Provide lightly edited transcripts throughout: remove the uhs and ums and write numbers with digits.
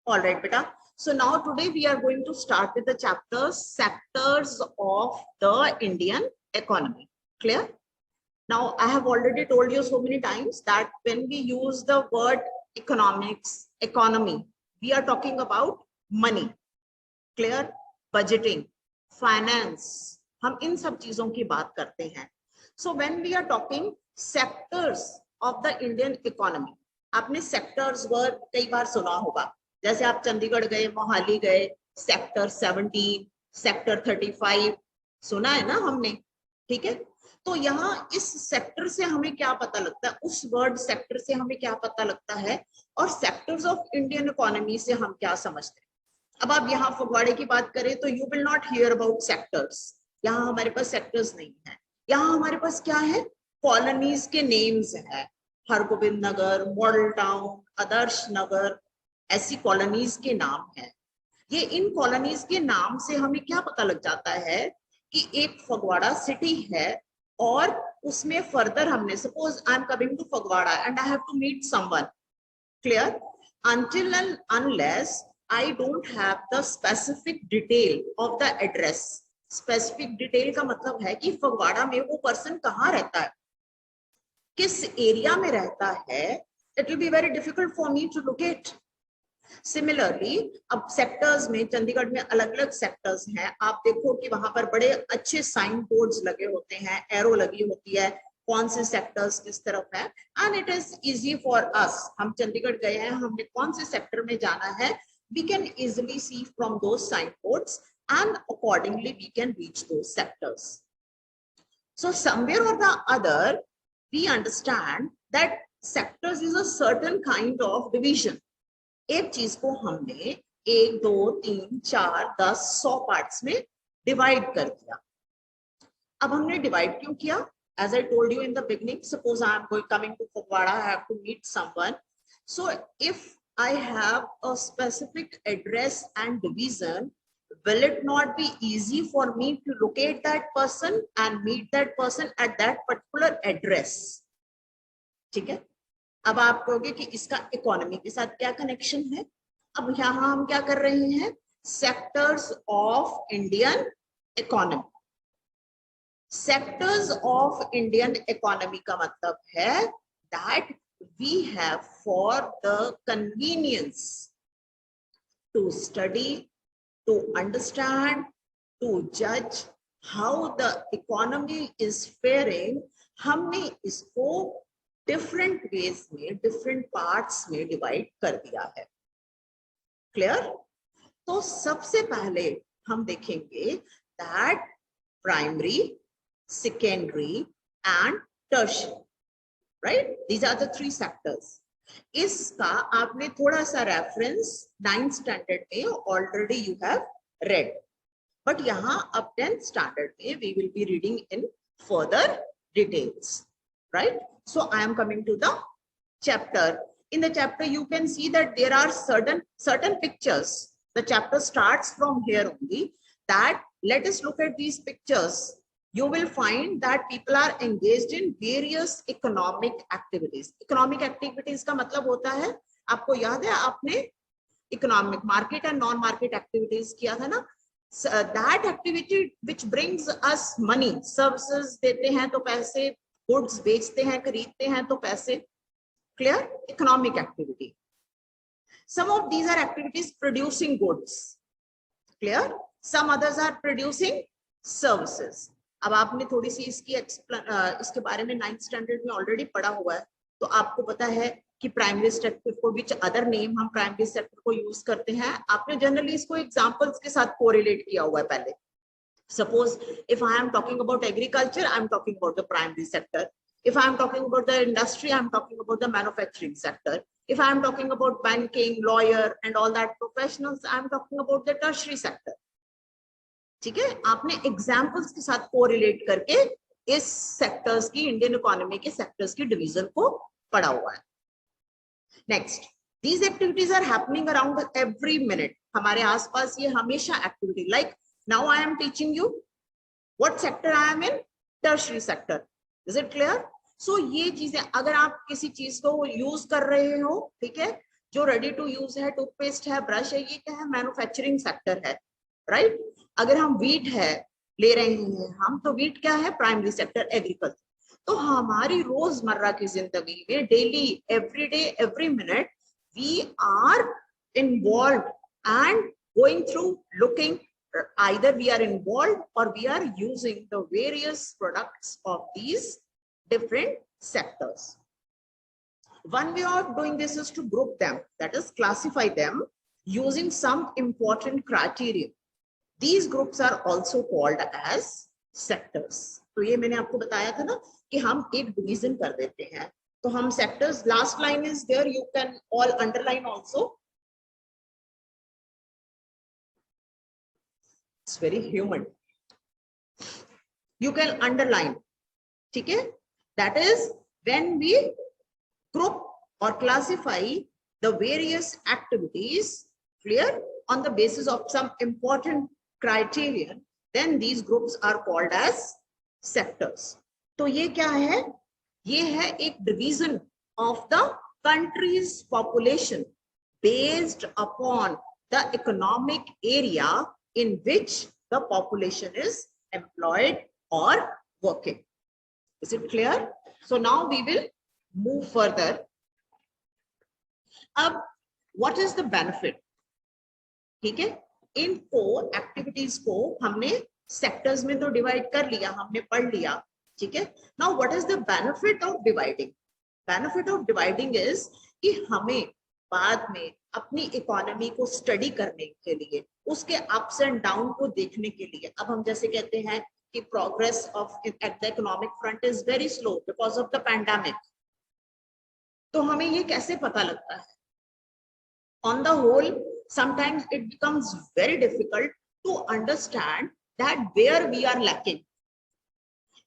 All right, beta. So now today we are going to start with the chapter sectors of the Indian economy. Clear? Now I have already told you so many times that when we use the word economics, economy, we are talking about money. Clear? Budgeting, finance, हम इन सब चीजों की बात करते हैं. So when we are talking sectors of the Indian economy, आपने sectors word कई बार सुना होगा. जैसे आप चंडीगढ़ गए, मोहाली गए, सेक्टर 17, सेक्टर 35 सुना है ना हमने, ठीक है. तो यहाँ इस सेक्टर से हमें क्या पता लगता है, उस वर्ड सेक्टर से हमें क्या पता लगता है, और सेक्टर्स ऑफ इंडियन इकोनॉमी से हम क्या समझते हैं. अब आप यहाँ फगवाड़े की बात करें तो you will not here about sectors. यहाँ हमारे पास सेक्टर्स नहीं है. यहाँ हमारे पास क्या है, कॉलोनीज के नेम्स है. हरगोबिंद नगर, मॉडल टाउन, आदर्श नगर, ऐसी कॉलोनीज के नाम हैं. ये इन कॉलोनीज के नाम से हमें क्या पता लग जाता है कि एक फगवाड़ा सिटी है, और उसमें फर्दर हमने suppose I am coming to Phagwara and I have to meet someone. Clear? until and unless I don't have the specific detail of the address. Specific detail का मतलब है कि फगवाड़ा में वो पर्सन कहाँ रहता है, किस एरिया में रहता है. It will be very difficult for me to locate. Similarly, अब सेक्टर्स में, चंडीगढ़ में अलग अलग सेक्टर्स हैं. आप देखो कि वहां पर बड़े अच्छे साइन बोर्ड्स लगे होते हैं, एरो लगी होती है, कौन से सेक्टर्स किस तरफ है, and it is easy for us. हम चंडीगढ़ गए हैं, हमने कौन से सेक्टर में जाना है, we can easily see from those signboards and accordingly we can reach those sectors. So somewhere or the other we understand that sectors is a certain kind of division. एक चीज को हमने 1, 2, 3, 4, 10, 100 पार्ट्स में divide कर दिया. अब हमने divide क्यों किया? As I told you in the beginning, suppose I am coming to Fagwada, I have to meet someone. So if I have a specific address and division, will it not be easy for me to locate that person and meet that person at that particular address? ठीक है. अब आप कहोगे कि इसका economy के साथ क्या कनेक्शन है. अब यहाँ हम क्या कर रहे हैं, sectors of Indian economy. Sectors of Indian economy का मतलब है that we have for the convenience to study, to understand, to judge how the economy is faring, हमने इसको different ways में, different parts में divide कर दिया है. Clear? तो सबसे पहले हम देखेंगे that primary, secondary and tertiary. Right? These are the three sectors. इसका आपने थोड़ा सा रेफरेंस 9th स्टैंडर्ड में already you have read, but यहाँ अब 10th स्टैंडर्ड में we will be reading in further details. Right? So I am coming to the chapter. In the chapter you can see that there are certain pictures. The chapter starts from here only. That let us look at these pictures. You will find that people are engaged in various economic activities. Economic activities का मतलब होता है, आपको याद है आपने economic market and non-market activities किया था ना. That activity which brings us money, services देते हैं तो पैसे, goods बेचते हैं, खरीदते हैं तो पैसे. Clear? Economic activity. Some of these are activities producing goods. Clear? Some others are producing services. अब आपने थोड़ी सी इसके बारे में 9th स्टैंडर्ड में ऑलरेडी पढ़ा हुआ है, तो आपको पता है कि प्राइमरी सेक्टर को विच अदर नेम हम प्राइमरी सेक्टर को यूज करते हैं. आपने जनरली इसको एग्जांपल्स के साथ कोरिलेट किया हुआ है पहले. Suppose if I am talking about agriculture, I am talking about the primary sector. If I am talking about the industry, I am talking about the manufacturing sector. If I am talking about banking, lawyer and all that professionals, I am talking about the tertiary sector. ठीक है, आपने examples के साथ correlate करके इस sectors की, Indian economy के sectors की डिवीजन को पढ़ा हुआ है. Next, these activities are happening around every minute. हमारे आसपास ये हमेशा activity, like now I am teaching you what sector I am in, tertiary sector. Is it clear? So ये चीजें अगर आप किसी चीज को यूज कर रहे हो, ठीक है, जो रेडी टू यूज है, टूथपेस्ट है, ब्रश है, ये क्या है? मैन्युफैक्चरिंग सेक्टर है, राइट? अगर हम वीट है ले रहे हैं हम, तो वीट क्या है? Primary sector, agriculture. तो हमारी रोजमर्रा की जिंदगी में daily, every day, every minute we are involved and going through looking, either we are involved or we are using the various products of these different sectors. One way of doing this is to group them, that is classify them using some important criteria. These groups are also called as sectors. तो ये मैंने आपको बताया था ना कि हम एक डिवीजन कर देते हैं, तो हम sectors, last line is there, you can all underline also. It's very human. You can underline. ठीक है? That is when we group or classify the various activities, clear, on the basis of some important criterion, then these groups are called as sectors. तो ये क्या है? ये है एक division of the country's population based upon the economic area in which the population is employed or working. Is it clear? So now we will move further. What is the benefit? ठीक है? इन 4 activities को हमने sectors में तो divide कर लिया, हमने पढ़ लिया, ठीक है? Now what is the benefit of dividing? Benefit of dividing is कि हमें बाद में अपनी इकोनॉमी को स्टडी करने के लिए, उसके अप्स एंड डाउन को देखने के लिए, अब हम जैसे कहते हैं कि progress of at the economic front is very slow because of the pandemic, तो हमें ये कैसे पता लगता है? On the whole sometimes it becomes very difficult to understand that where we are lacking.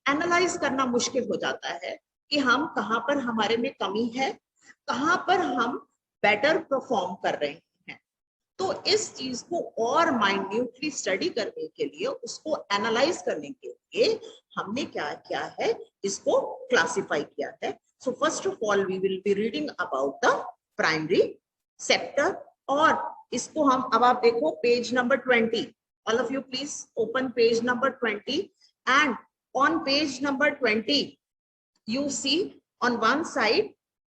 Analyse करना मुश्किल हो जाता है कि हम कहां पर हमारे में कमी है, कहां पर हम बेटर परफॉर्म कर रहे हैं। तो इस चीज को और माइन्यूटली स्टडी करने के लिए, उसको एनालाइज करने के लिए हमने क्या किया है? इसको क्लासिफाई किया है। So first of all we will be reading about the primary sector, और इसको हम, अब आप देखो page number 20, all of you please open page number 20, and on page number 20 you see on one side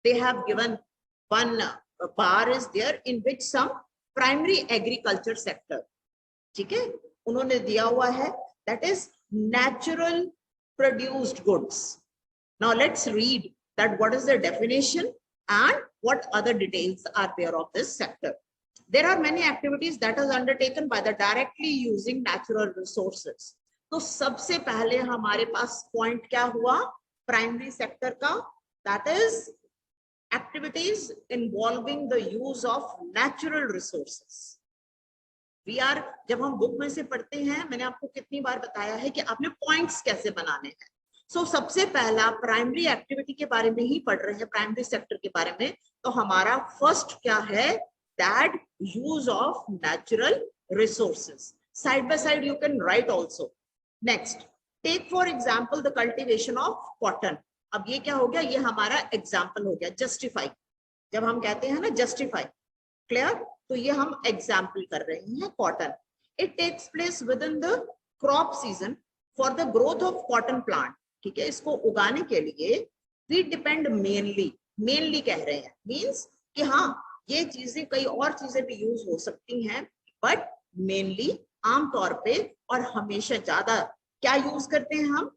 they have given one bar is there in which some primary agriculture sector, ठीक है, उन्होंने दिया हुआ है, that is natural produced goods. Now let's read that what is the definition and what other details are there of this sector. There are many activities that is undertaken by the directly using natural resources. तो सबसे पहले हमारे पास point क्या हुआ primary sector का? That is activities involving the use of natural resources. We are, जब हम book में से पढ़ते हैं, मैंने आपको कितनी बार बताया है कि आपने पॉइंट्स कैसे बनाने हैं। सो सबसे पहला प्राइमरी एक्टिविटी के बारे में ही पढ़ रहे हैं, प्राइमरी सेक्टर के बारे में। तो हमारा फर्स्ट क्या है? That use of natural resources. Side by side you can write also. Next, take for example the cultivation of cotton. अब ये क्या हो गया? ये हमारा एग्जाम्पल हो गया। जस्टिफाई, जब हम कहते हैं ना जस्टिफाई, क्लियर, तो ये हम एग्जाम्पल कर रहे हैं cotton. It takes place within the crop season for the growth of cotton plant, ठीक है। इसको उगाने के लिए वी डिपेंड मेनली कह रहे हैं, मीन्स कि हाँ ये चीजें, कई और चीजें भी यूज हो सकती हैं, बट मेनली आमतौर पे और हमेशा ज्यादा क्या यूज करते हैं हम?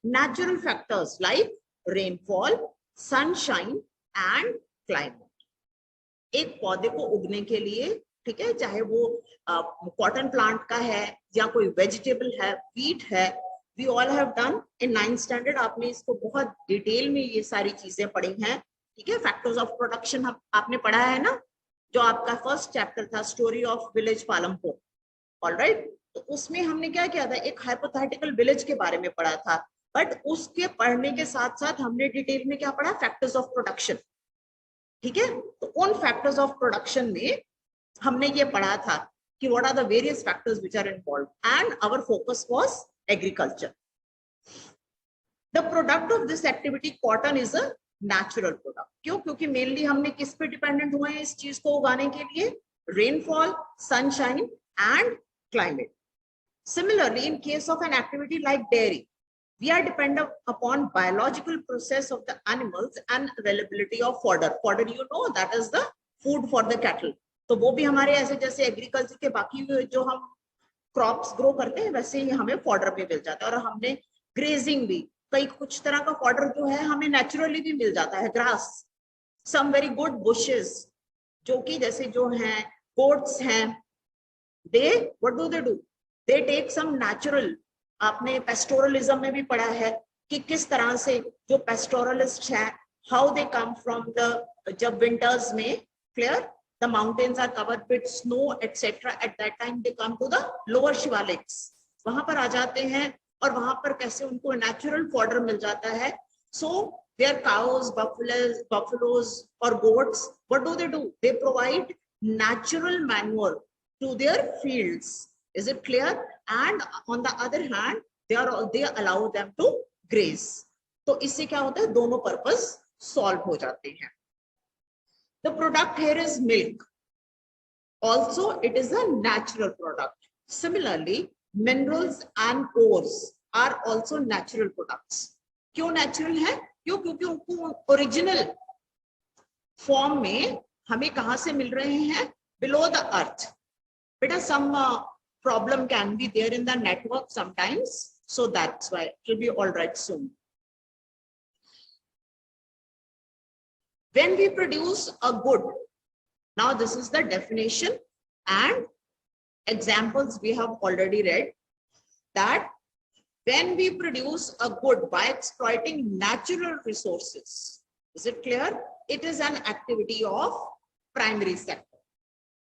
Natural factors like rainfall, sunshine and climate. एक पौधे को उगने के लिए, ठीक है, चाहे वो कॉटन प्लांट का है या कोई वेजिटेबल है, व्हीट है, we all have done in 9th standard. आपने इसको बहुत डिटेल में ये सारी चीजें पढ़ी हैं, ठीक है। फैक्टर्स ऑफ प्रोडक्शन आपने पढ़ा है ना, जो आपका फर्स्ट चैप्टर था, story of village Palampur, alright. तो उसमें हमने क्या किया था? एक हाइपोथेटिकल विलेज के बारे में पढ़ा था, बट उसके पढ़ने के साथ साथ हमने डिटेल में क्या पढ़ा? फैक्टर्स ऑफ प्रोडक्शन, ठीक है। तो उन फैक्टर्स ऑफ प्रोडक्शन में हमने ये पढ़ा था कि what are the various factors which are involved, and our focus was agriculture. The product of this activity cotton is a natural product. क्यों? क्योंकि मेनली हमने किस पे डिपेंडेंट हुए हैं इस चीज को उगाने के लिए? Rainfall, sunshine and climate. Similarly, in case of an activity like dairy, we are dependent upon biological process of the animals and availability of fodder. Fodder, you know, that is the food for the cattle. तो वो भी हमारे ऐसे जैसे agriculture के बाकी जो हम क्रॉप्स ग्रो करते हैं वैसे ही हमें फॉडर भी मिल जाता है। और हमने ग्रेजिंग भी, कई कुछ तरह का फॉडर जो है हमें नेचुरली भी मिल जाता है। Grass, some very good bushes, जो कि जैसे जो हैं गोट्स हैं, they what do they take some natural. आपने पेस्टोरलिज्म में भी पढ़ा है कि किस तरह से जो पेस्टोरलिस्ट है, how they come from the, जब विंटर्स में clear the mountains are covered with snow etc, at that time they come to the lower Shivaliks, वहां पर आ जाते हैं और वहां पर कैसे उनको नेचुरल फॉडर मिल जाता है। so their cows, buffaloes or goats, what do? They provide natural manure to their fields. Is it clear? And on the other hand they allow them to graze. तो इससे क्या होता है, दोनों पर्पस सॉल्व हो जाते हैं। The product here is milk. Also, it is a natural product. Similarly, minerals and ores are also natural products. क्यों natural है? क्यों? क्योंकि उनको ओरिजिनल फॉर्म में हमें कहां से मिल रहे हैं? Below the earth. बेटा some problem can be there in the network sometimes, so that's why it will be all right soon. When we produce a good, now this is the definition and examples we have already read, that when we produce a good by exploiting natural resources, is it clear? It is an activity of primary sector.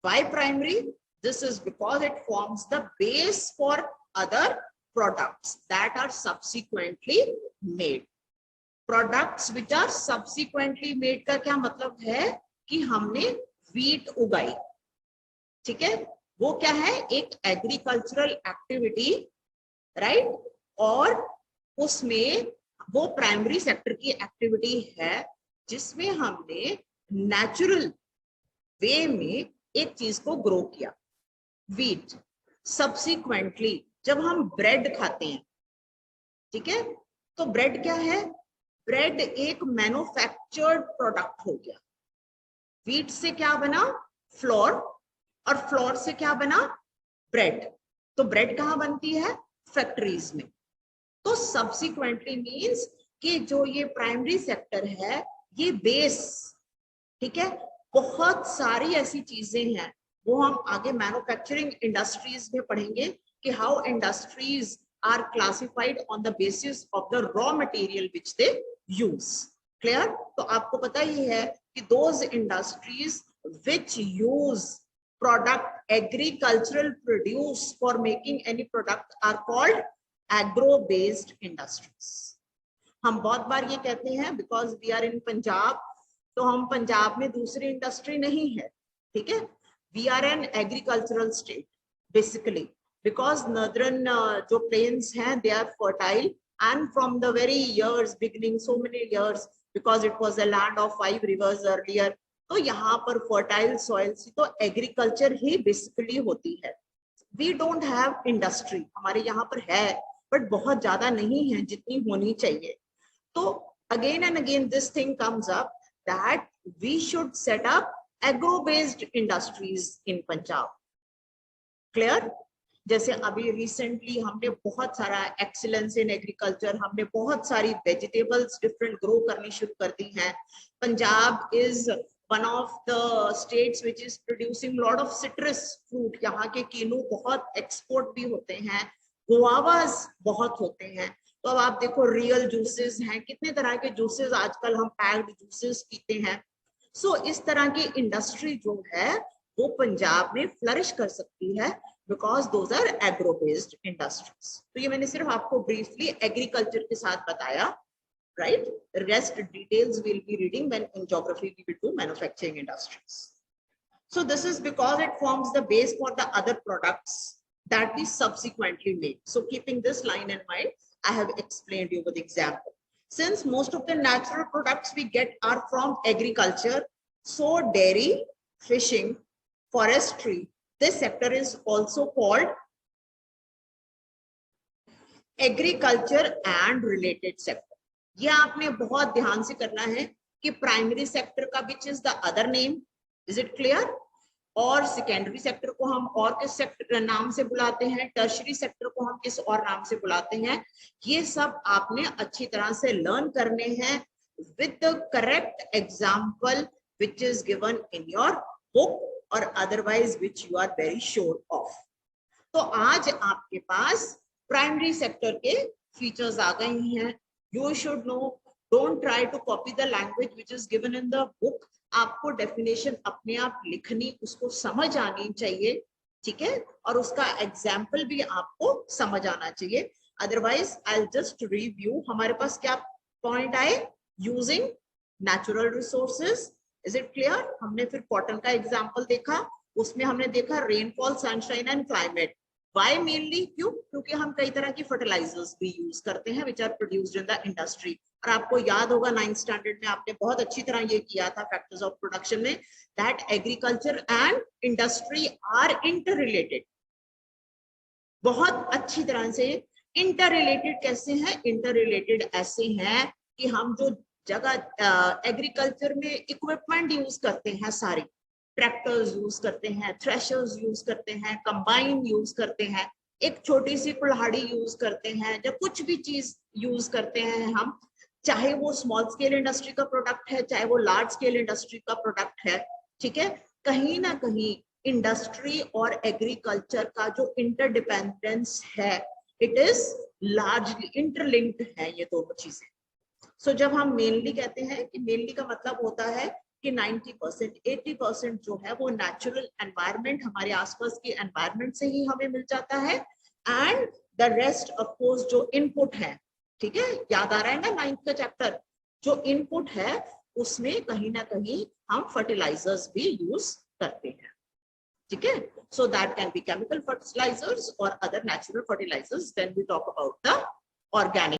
Why primary? This is because it forms the base for other products that are subsequently made. Products which are subsequently made का क्या मतलब है कि हमने wheat उगाई, ठीक है, वो क्या है? एक एग्रीकल्चरल एक्टिविटी, राइट? और उसमें वो प्राइमरी सेक्टर की एक्टिविटी है जिसमें हमने नेचुरल वे में एक चीज को ग्रो किया, वीट। सब्सिक्वेंटली जब हम ब्रेड खाते हैं, ठीक है, तो ब्रेड क्या है? ब्रेड एक मैन्युफैक्चर्ड प्रोडक्ट हो गया। व्हीट से क्या बना? फ्लोर, और फ्लोर से क्या बना? ब्रेड। तो ब्रेड कहाँ बनती है? फैक्ट्रीज में। तो सब्सिक्वेंटली मींस कि जो ये प्राइमरी सेक्टर है ये बेस, ठीक है, बहुत सारी ऐसी चीजें हैं वो हम आगे मैन्युफैक्चरिंग इंडस्ट्रीज में पढ़ेंगे कि how industries are classified on the basis of the raw material which they use. Clear? तो आपको पता ही है कि those industries which use product agricultural produce for making any product are called agro based industries. हम बहुत बार ये कहते हैं because we are in Punjab, तो हम पंजाब में दूसरी इंडस्ट्री नहीं है, ठीक है, we are an agricultural state basically. Because northern जो plains हैं they are fertile, and from the very years beginning, so many years, because it was a land of 5 rivers earlier, तो यहाँ पर fertile soil सी तो agriculture ही basically होती है। We don't have industry, हमारे यहाँ पर है but बहुत ज्यादा नहीं है जितनी होनी चाहिए। तो again and again this thing comes up that we should set up agro based industries in Punjab. Clear? जैसे अभी रिसेंटली हमने बहुत सारा एक्सीलेंस इन एग्रीकल्चर, हमने बहुत सारी वेजिटेबल्स डिफरेंट ग्रो करनी शुरू कर दी हैं। Punjab is one of the states which is producing lot of citrus fruit. यहाँ के किनू बहुत एक्सपोर्ट भी होते हैं, गुआवास बहुत होते हैं। तो अब आप देखो रियल जूसेस हैं, कितने तरह के जूसेस आजकल हम पैक्ड जूसेस पीते हैं। सो इस तरह की इंडस्ट्री जो है वो पंजाब में फ्लरिश कर सकती है because those are agro based industries. तो ये मैंने सिर्फ आपको briefly agriculture के साथ बताया, right? Rest details we'll be reading when in geography we will do manufacturing industries. So this is because it forms the base for the other products that we subsequently make. So keeping this line in mind, I have explained you with example. Since most of the natural products we get are from agriculture, so dairy, fishing, forestry, this sector is also called agriculture and related sector. ये आपने बहुत ध्यान से करना है कि primary sector का which is the other name, is it clear, और सेकेंडरी सेक्टर को हम और किस सेक्टर नाम से बुलाते हैं, टर्शरी सेक्टर को हम किस और नाम से बुलाते हैं. ये सब आपने अच्छी तरह से लर्न करने हैं with the correct example which is given in your book और otherwise which you are very sure of. तो आज आपके पास प्राइमरी सेक्टर के फीचर्स आ गए हैं. You should know, don't try to copy the language which is given in the book. आपको डेफिनेशन अपने आप लिखनी, उसको समझ आनी चाहिए, ठीक है, और उसका एग्जाम्पल भी आपको समझ आना चाहिए. Otherwise I will just review. हमारे पास क्या पॉइंट आए, using natural resources, is it clear. हमने फिर कॉटन का एग्जाम्पल देखा, उसमें हमने देखा rainfall, sunshine and climate. Why mainly, क्यों, क्योंकि हम कई तरह की फर्टिलाइजर्स भी यूज करते हैं which are produced in the industry. और आपको याद होगा 9th स्टैंडर्ड में आपने बहुत अच्छी तरह ये किया था फैक्टर्स ऑफ प्रोडक्शन में, that agriculture and industry are interrelated. बहुत अच्छी तरह से इंटर रिलेटेड. कैसे हैं इंटर रिलेटेड? ऐसे हैं कि हम जो जगह एग्रीकल्चर में इक्विपमेंट यूज करते हैं, सारी ट्रैक्टर्स यूज करते हैं, थ्रेशर्स यूज करते हैं, कंबाइन यूज करते हैं, एक छोटी सी कुल्हाड़ी यूज करते हैं, जब कुछ भी चीज यूज करते हैं हम, चाहे वो स्मॉल स्केल इंडस्ट्री का प्रोडक्ट है, चाहे वो लार्ज स्केल इंडस्ट्री का प्रोडक्ट है, ठीक है, कहीं ना कहीं इंडस्ट्री और एग्रीकल्चर का जो इंटरडिपेंडेंस है, इट इज लार्जली इंटरलिंक्ड है ये दोनों चीजें. सो जब हम मेनली कहते हैं कि मेनली का मतलब होता है कि 90%, 80% जो है वो नेचुरल एनवायरनमेंट, हमारे आसपास के एनवायरनमेंट से ही हमें मिल जाता है, and the rest of course जो इनपुट है, ठीक है, याद आ रहा है ना 9th का चैप्टर, जो इनपुट है उसमें कहीं ना कहीं हम फर्टिलाइजर्स भी यूज करते हैं, ठीक है. So that can be chemical fertilisers और other natural fertilisers. Then we talk about the organic.